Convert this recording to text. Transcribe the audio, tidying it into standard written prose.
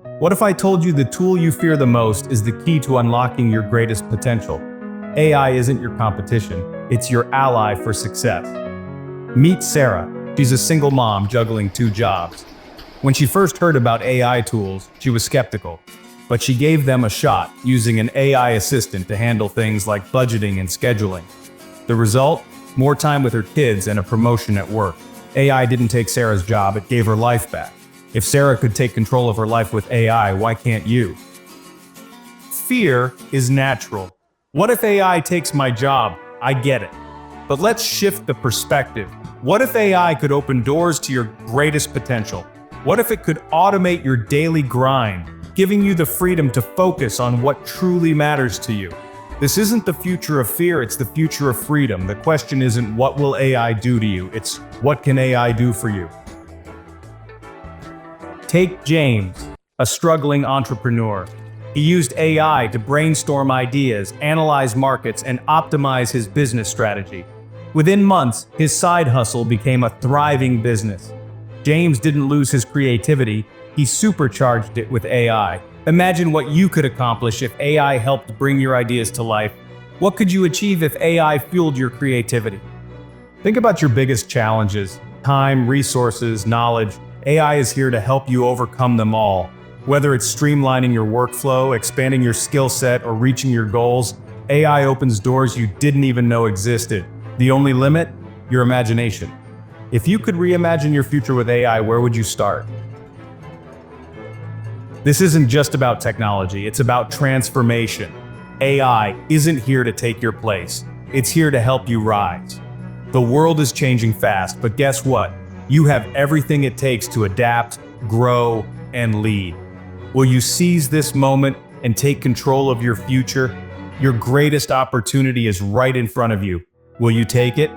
What if I told you the tool you fear the most is the key to unlocking your greatest potential? AI isn't your competition, it's your ally for success. Meet Sarah. She's a single mom juggling 2 jobs. When she first heard about AI tools, she was skeptical, but she gave them a shot using an AI assistant to handle things like budgeting and scheduling. The result? More time with her kids and a promotion at work. AI didn't take Sarah's job, it gave her life back. If Sarah could take control of her life with AI, why can't you? Fear is natural. What if AI takes my job? I get it. But let's shift the perspective. What if AI could open doors to your greatest potential? What if it could automate your daily grind, giving you the freedom to focus on what truly matters to you? This isn't the future of fear, it's the future of freedom. The question isn't what will AI do to you, it's what can AI do for you? Take James, a struggling entrepreneur. He used AI to brainstorm ideas, analyze markets, and optimize his business strategy. Within months, his side hustle became a thriving business. James didn't lose his creativity, he supercharged it with AI. Imagine what you could accomplish if AI helped bring your ideas to life. What could you achieve if AI fueled your creativity? Think about your biggest challenges: time, resources, knowledge. AI is here to help you overcome them all. Whether it's streamlining your workflow, expanding your skill set, or reaching your goals, AI opens doors you didn't even know existed. The only limit? Your imagination. If you could reimagine your future with AI, where would you start? This isn't just about technology, it's about transformation. AI isn't here to take your place, it's here to help you rise. The world is changing fast, but guess what? You have everything it takes to adapt, grow, and lead. Will you seize this moment and take control of your future? Your greatest opportunity is right in front of you. Will you take it?